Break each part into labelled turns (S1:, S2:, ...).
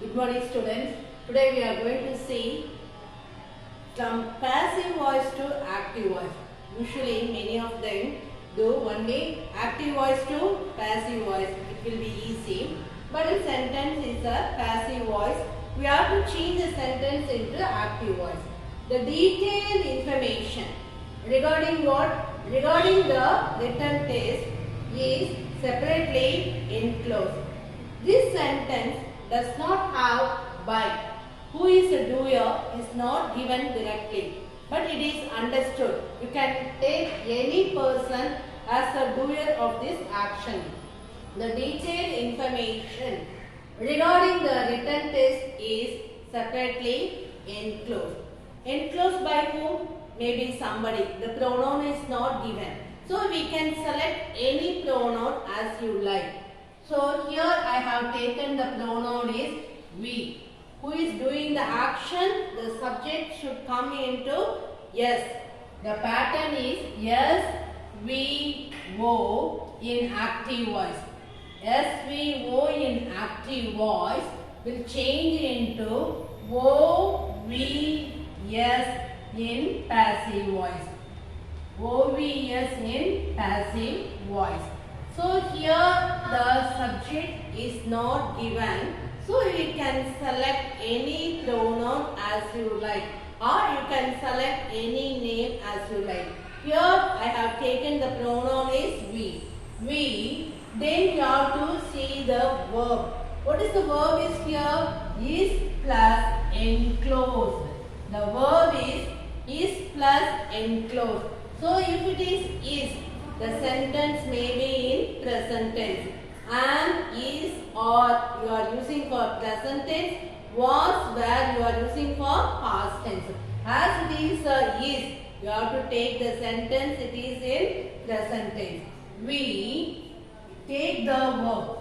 S1: Good morning students. Today we are going to see from passive voice to active voice. Usually many of them do only active voice to passive voice. It will be easy. But a sentence is a passive voice. We have to change the sentence into active voice. The detailed information regarding what? Regarding the written test is separately enclosed. This sentence does not have by. Who is the doer is not given directly, but it is understood. You can take any person as the doer of this action. The detailed information regarding the written test is separately enclosed. Enclosed by whom? Maybe somebody. The pronoun is not given. So we can select any pronoun as you like. So here I have taken the pronoun is we. Who is doing the action? The subject should come into yes. The pattern is yes, we, wo in active voice. Yes, we, wo in active voice will change into wo, we, yes in passive voice. OVS in passive voice. So here the subject is not given. So you can select any pronoun as you like, or you can select any name as you like. Here I have taken the pronoun is we. We. Then you have to see the verb. What is the verb is here? Is plus enclosed. The verb is plus enclosed. So if it is, the sentence may be in present tense. Am, is, or you are using for present tense. Was, where you are using for past tense. As it is, you have to take the sentence, it is in present tense. We take the verb.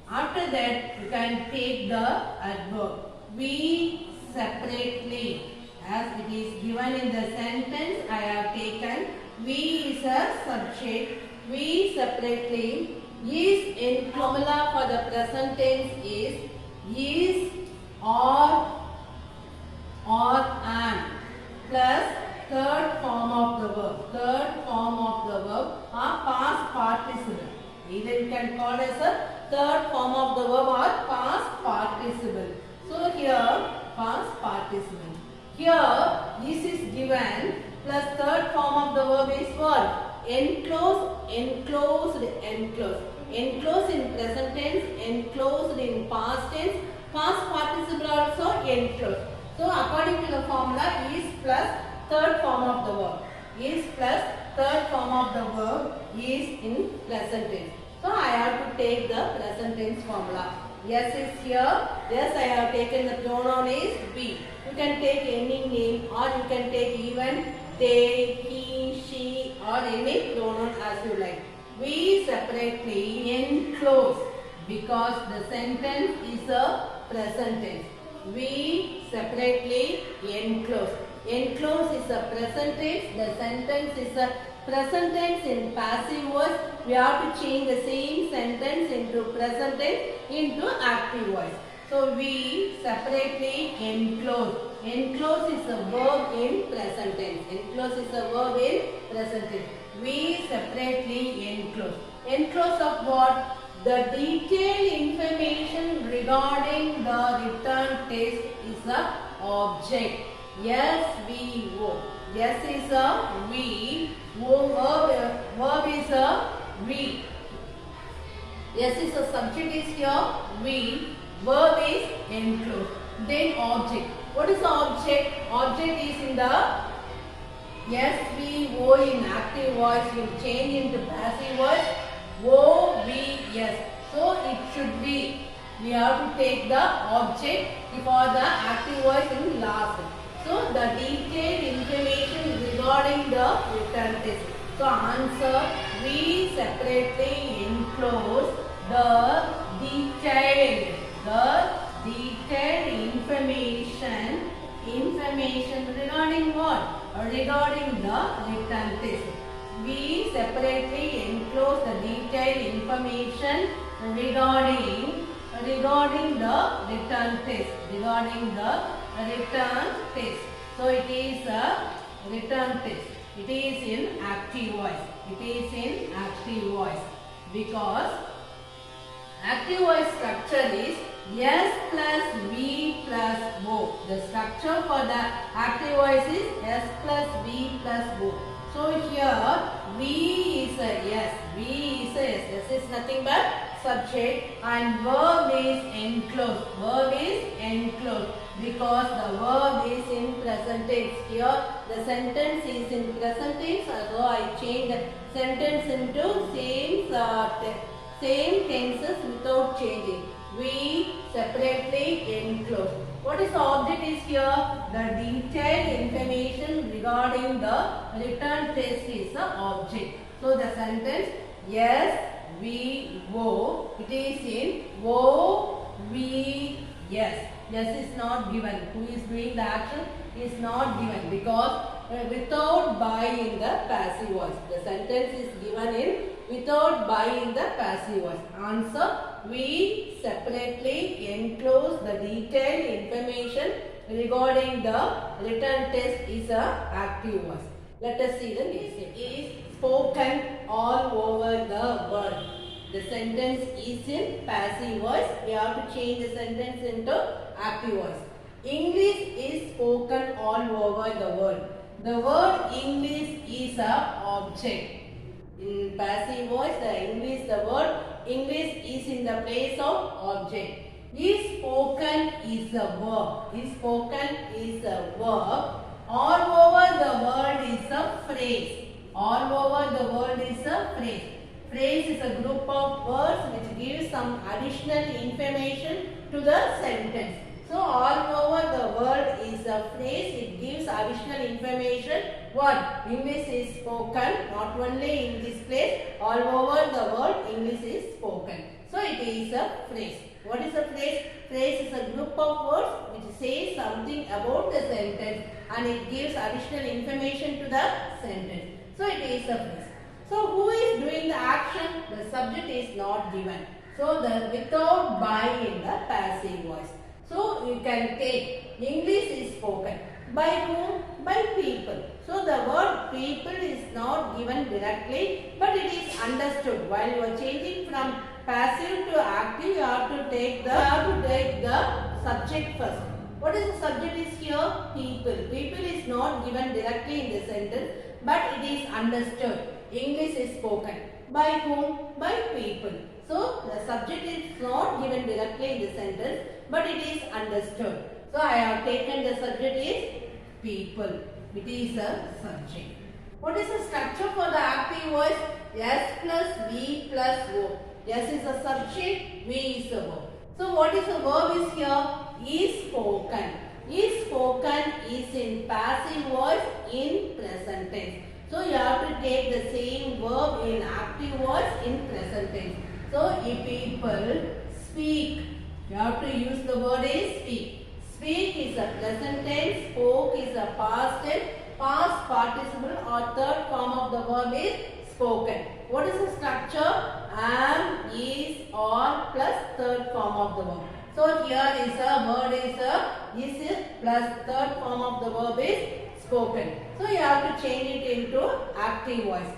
S1: After that, you can take the adverb. We separately. As it is given in the sentence, I have taken we is a subject. We separately is in formula for the present tense is or am plus third form of the verb. Third form of the verb are past participle. Either you can call as a third form of the verb or past participle. So here past participle. Here, this is given plus third form of the verb is what? Enclosed, enclosed, enclosed. Enclosed in present tense, enclosed in past tense, past participle also enclosed. So, according to the formula, is plus third form of the verb. Is plus third form of the verb is in present tense. So, I have to take the present tense formula. Yes is here. Yes, I have taken the pronoun is we. You can take any name or you can take even they, he, she or any pronoun as you like. We separately enclose because the sentence is a present tense. We separately enclose. Enclose is a present tense. The sentence is a present tense in passive voice. We have to change the same sentence into present tense into active voice. So we separately enclose. Enclose is a verb in present tense. Enclose is a verb in present tense. We separately enclose. Enclose of what? The detailed information regarding the return test is a object. Yes, we, wo. Yes is a we. Wo, verb is a we. Yes is a subject is here. We. Verb is enclosed. Then object. What is the object? Object is in the yes, we, wo in active voice will change into passive voice. Wo, we, yes. So it should be. We have to take the object for the active voice in last. So the detailed information regarding the return test. So answer, we separately enclose the detailed information regarding what? Regarding the return test. We separately enclose the detailed information regarding regarding the return test. Regarding the return test. So it is a return test. It is in active voice. It is in active voice because active voice structure is S plus V plus O. The structure for the active voice is S plus V plus O. So here V is a S. V is a S. S is nothing but subject and verb is enclosed. Verb is enclosed because the verb is in present tense. Here the sentence is in present tense. So I change the sentence into same tenses without changing. We separately enclose. What is the object is here? The detailed information regarding the return test is the object. So the sentence yes, we, O. It is in O, we, yes. Yes is not given. Who is doing the action is not given because without by in the passive voice. The sentence is given in without by in the passive voice. Answer: we separately enclose the detailed information regarding the return test is a active voice. Let us see the next. It is spoken all over the world. The sentence is in passive voice. We have to change the sentence into active voice. English is spoken all over the world. The word English is a object. In passive voice, the word English is in the place of object. Is spoken is a verb. Is spoken is a verb. All over the world is a phrase. All over the world is a phrase. Phrase is a group of words which gives some additional information to the sentence. So all over the world is a phrase. It gives additional information. What? English is spoken. Not only in this place. All over the world English is spoken. So it is a phrase. What is a phrase? Phrase is a group of words which says something about the sentence and it gives additional information to the sentence. So it is a phrase. So who is doing the action? The subject is not given. So the without by in the passive voice. So you can take English is spoken. By whom? By people. So the word people is not given directly but it is understood. While you are changing from passive to active, you have to take the subject first. What is the subject is here? People. People is not given directly in the sentence but it is understood. English is spoken. By whom? By people. So the subject is not given directly in the sentence but it is understood. So I have taken the subject is people. It is a subject. What is the structure for the active voice? S plus V plus O. S is a subject, V is a verb. So what is the verb is here? Is spoken. Is spoken is in passive voice in present tense. So you have to take the same verb in active voice in present tense. So if people speak, you have to use the word is speak. Speak is a present tense, spoke is a past tense, past participle or third form of the verb is spoken. What is the structure? Am, is, or plus third form of the verb. So here is a word is plus third form of the verb is spoken. So you have to change it into active voice.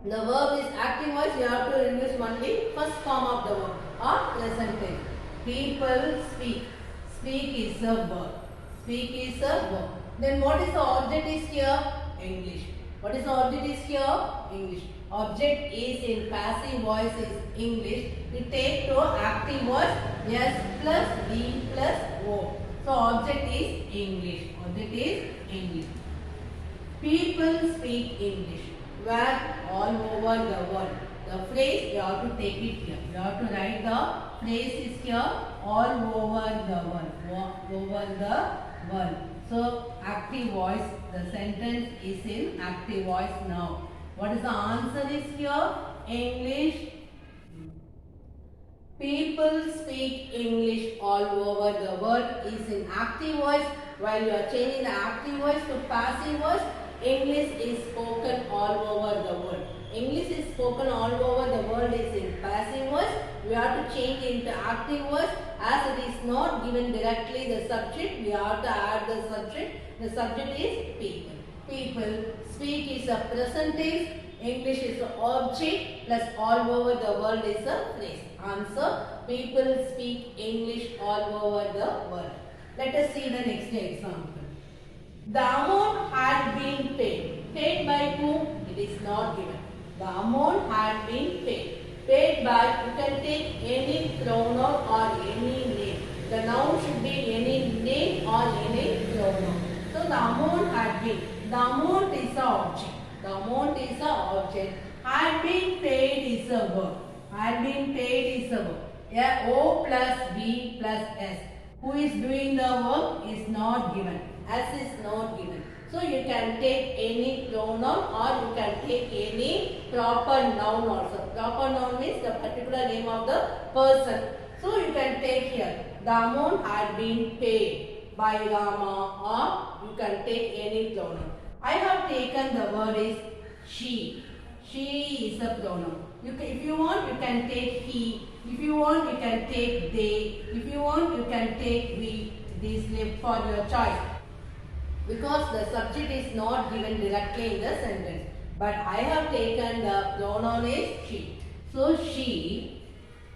S1: The verb is active voice, you have to use only first form of the verb or present tense. People speak. Speak is a verb. Speak is a verb. Then what is the object is here? English. What is the object is here? English. Object is in passive voice is English. We take to active voice S plus V plus O. So object is English. Object is English. People speak English. Where? All over the world. The phrase you have to take it here. You have to write the phrase is here all over the world. Over the world. So active voice, the sentence is in active voice now. What is the answer is here? English. People speak English all over the world is in active voice. While you are changing the active voice to passive voice, English is spoken all over the world. English is spoken all over the world is in passive voice. We have to change into active voice. As it is not given directly the subject, we have to add the subject. The subject is people. People. Speak is a present tense. English is an object plus all over the world is a phrase. Answer. People speak English all over the world. Let us see the next example. The amount had been paid. Paid by whom? It is not given. The amount had been paid. Paid by, you can take any pronoun or any name. The noun should be any name or any pronoun. So the amount had been. The amount is an object. The amount is an object. Had been paid is a verb. Had been paid is a verb. Yeah, O plus B plus S. Who is doing the work is not given. S is not given. So you can take any pronoun or you can take any proper noun also. Proper noun means the particular name of the person. So you can take here. The amount had been paid by Rama, or you can take any pronoun. I have taken the word is she. She is a pronoun. If you want, you can take he. If you want, you can take they. If you want, you can take we. It is left for your choice. Because the subject is not given directly in the sentence. But I have taken the pronoun is she. So she,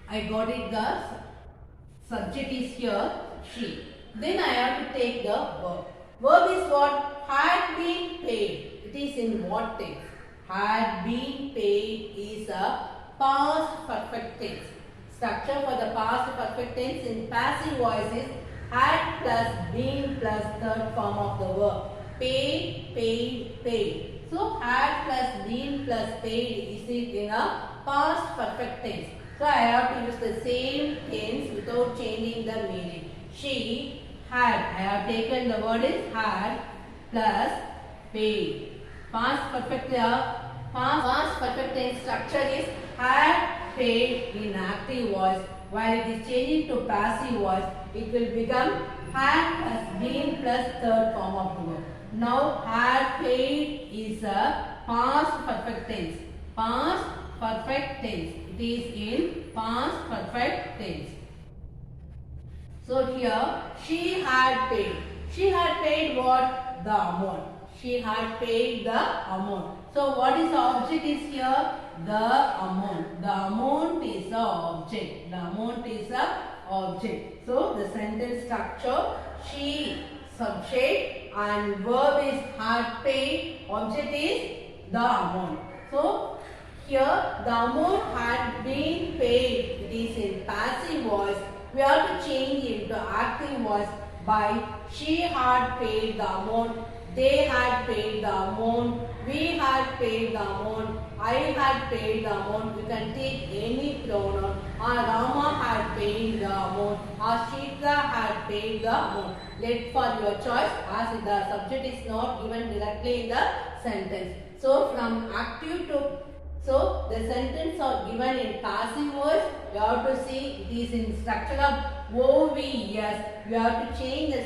S1: I got it, the subject is here, she. Then I have to take the verb. Verb is what? Had been paid. It is in what tense? Had been paid is a past perfect tense. Structure for the past perfect tense in passive voice is had plus been plus third form of the verb. Paid, paid, paid. So had plus been plus paid is it in a past perfect tense. So I have to use the same tense without changing the meaning. She had. I have taken the word is had plus paid. Past perfect tense structure is had, paid in active voice. While it is changing to passive voice, it will become had plus been plus third form of the verb. Now had, paid is a past perfect tense. Past perfect tense. It is in past perfect tense. So here she had paid. She had paid what? The amount. She had paid the amount. So what is the object is here? The amount. The amount is the object. The amount is the object. So the sentence structure, she subject and verb is had paid. Object is the amount. So here the amount had been paid. It is in passive voice. We have to change into active voice by she had paid the amount. They had paid the amount. We had paid the amount. I had paid the amount. You can take any pronoun. Rama had paid the amount. Shikha had paid the amount. Let for your choice as the subject is not given directly in the sentence. So from active to so the sentence are given in passive voice. You have to see it is in structure of OVS. You have to change the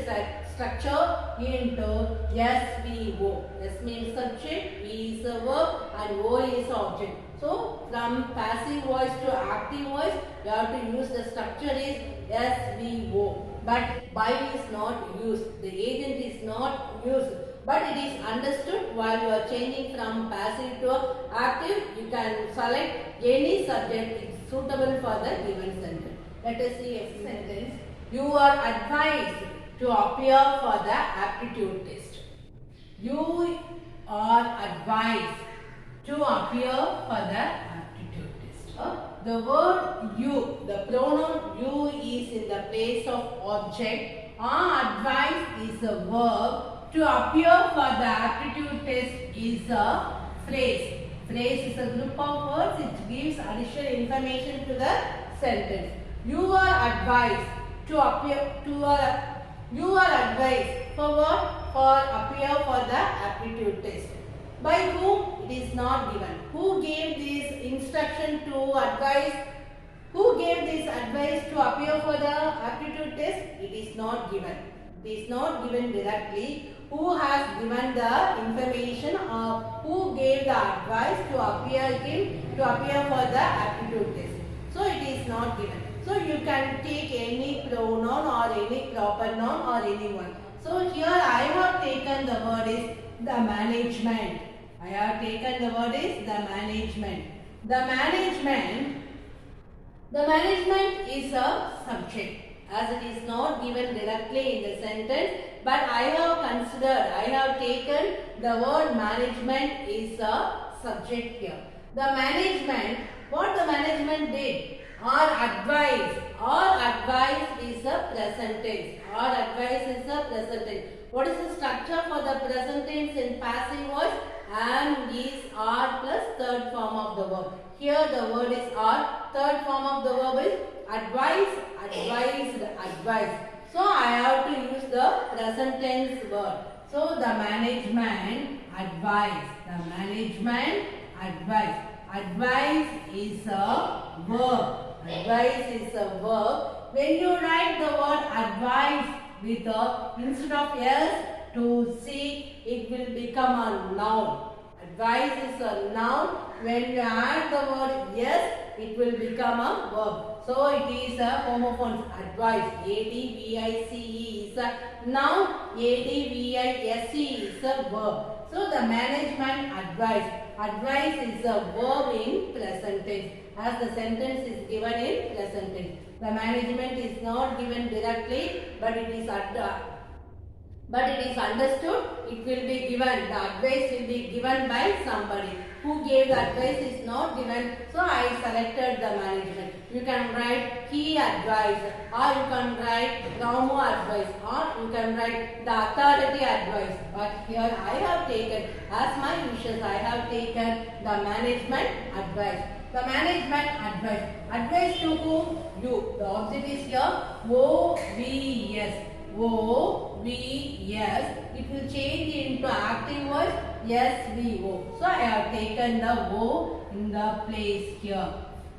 S1: structure into SVO. S means subject, V is a verb and O is object. So from passive voice to active voice, you have to use the structure is SVO. But by is not used. The agent is not used. But it is understood while you are changing from passive to active. You can select any subject suitable for the given sentence. Let us see a sentence. You are advised to appear for the aptitude test. You are advised to appear for the aptitude test. The word you, the pronoun you is in the place of object. Advised is a verb. To appear for the aptitude test is a phrase. Phrase is a group of words. It gives additional information to the sentence. You are advised to appear you are advised for what? For appear for the aptitude test. By whom? It is not given. Who gave this instruction to advise? Who gave this advice to appear for the aptitude test? It is not given. It is not given directly. Who has given the information or who gave the advice to appear for the aptitude test. So it is not given. So you can take any pronoun or any proper noun or anyone. So here I have taken the word is the management. I have taken the word is the management. The management is a subject, as it is not given directly in the sentence, but I have taken the word management is a subject here. The management, what the management did? Or advice is a present tense. What is the structure for the present tense in passive voice? Am, is, are plus third form of the verb. Here the word is are. Third form of the verb is advised. So I have to use the present tense word. So the management advice. Advice is a verb. When you write the word advice with instead of s to seek, it will become a noun. Advice is a noun. When you add the word yes, it will become a verb. So it is a homophones. Advice. A-D-V-I-C-E is a noun. A-D-V-I-S-E is a verb. So the management advice. Advice is a verb in present tense, as the sentence is given in present tense. The management is not given directly, but it is understood. It will be given. The advice will be given by somebody. Who gave the advice is not given. So I selected the management. You can write he advised, or you can write Ramo advice, or you can write the authority advice. But here I have taken, as my wishes, I have taken the management advice. The management advice. Advice to whom? You. The object is here OVS. OVS. It will change into active voice SVO. So I have taken the O in the place here.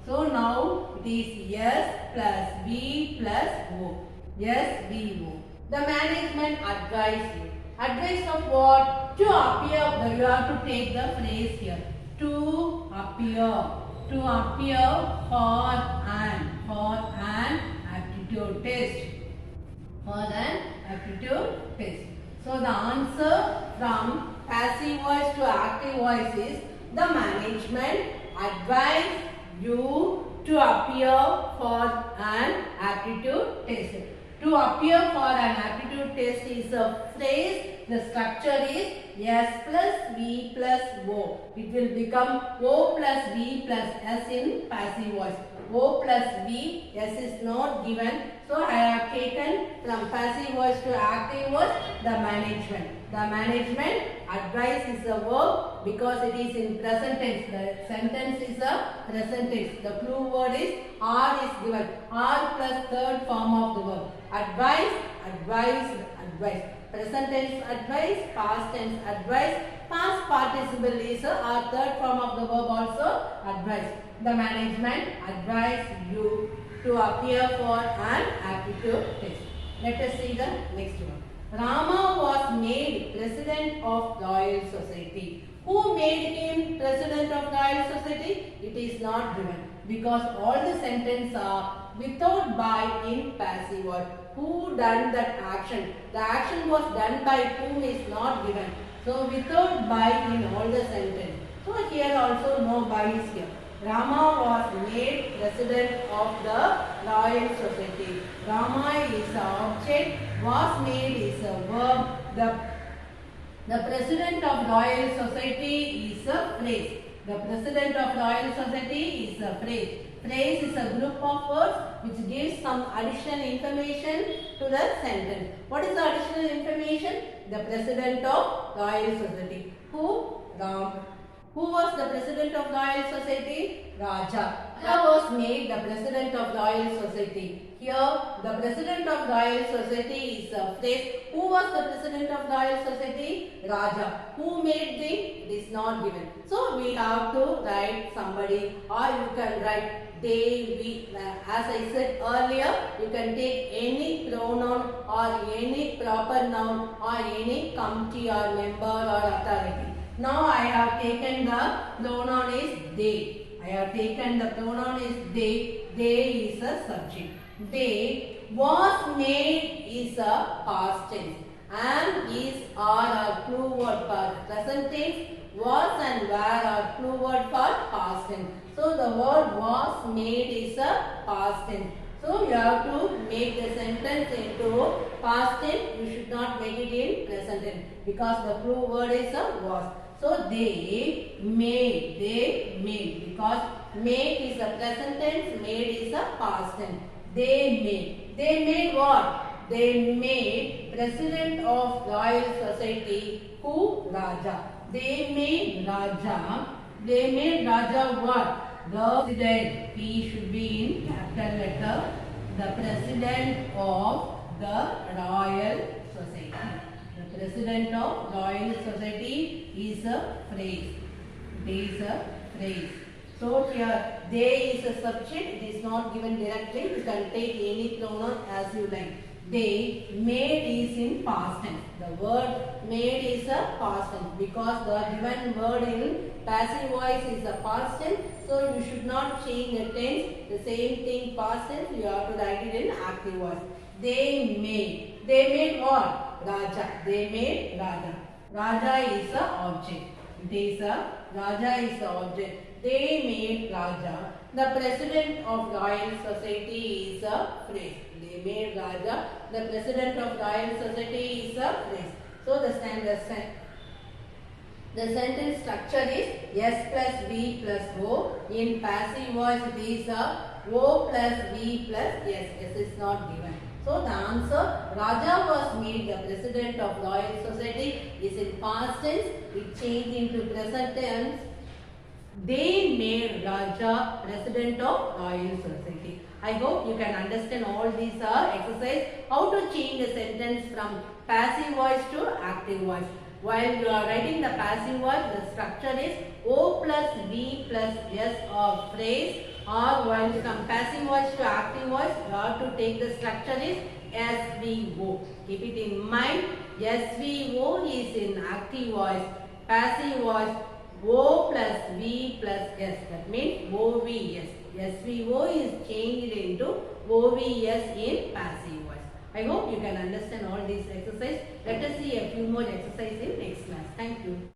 S1: So now it is S plus V plus O. SVO. The management advice you. Advice of what? To appear. You have to take the phrase here. To appear. To appear for an aptitude test. So the answer from passive voice to active voice is the management advise you to appear for an aptitude test. To appear for an aptitude test is a phrase. The structure is S plus V plus O. It will become O plus V plus S in passive voice. O plus V, S is not given. So I have taken from passive voice to active voice the management. The management advice is a verb because it is in present tense. The sentence is a present tense. The clue word is are is given. Are plus third form of the verb. Advice. Present tense advice, past tense advice, past participle is a third form of the verb also advice. The management advise you to appear for an aptitude test. Let us see the next one. Rama was made president of Royal Society. Who made him president of Royal Society? It is not given because all the sentences are without by in passive voice. Who done that action? The action was done by whom is not given. So without by in all the sentence. So here also no by is here. Rama was made president of the Royal Society. Rama is the object. Was made is a verb. The president of Royal Society is a phrase. The president of Royal Society is a phrase. Phrase is a group of words which gives some additional information to the sentence. What is the additional information? The president of Royal Society. Who? Who was the president of Royal Society? Raja. Raja was made the president of Royal Society. Here, the president of Royal Society is a phrase. Who was the president of Royal Society? Raja. Who made the? It is not given. So, we have to write somebody, or you can write they, we. As I said earlier, you can take any pronoun or any proper noun or any committee or member or authority. Now I have taken the pronoun is they. I have taken the pronoun is they. They is a subject. They was made is a past tense. And is are clue word for present tense. Was and were are clue word for past tense. So the word was made is a past tense. So you have to make the sentence into past tense. You should not make it in present tense because the clue word is a was. So they made because made is a present tense, made is a past tense. They made what? They made president of Royal Society who? Raja. They made Raja what? The president. He should be in capital letter. The president of the Royal Society. The president of Royal Society is a phrase. It is a phrase. So here, they is a subject. It is not given directly. You can take any pronoun as you like. They made is in past tense. The word made is a past tense because the given word in passive voice is a past tense. So you should not change the tense. The same thing past tense. You have to write it in active voice. They made. They made what? Raja. They made Raja. Raja is a object. It is a Raja is the object. They made Raja. The president of Royal Society is a phrase. They made Raja. The president of Royal Society is a phrase. So the sentence structure is S plus V plus O. In passive voice it is a O plus V plus S. S is not given. So the answer, Raja was made the president of Royal Society is in past tense. It changed into present tense. They made Raja president of Royal Society. I hope you can understand all these exercises. How to change a sentence from passive voice to active voice. While you are writing the passive voice, the structure is O plus V plus S or phrase. Or while from passive voice to active voice, you have to take the structure is SVO. Keep it in mind. SVO is in active voice. Passive voice O plus V plus S. That means OVS. SVO is changed into OVS in passive voice. I hope you can understand all these exercises. Let us see a few more exercises in next class. Thank you.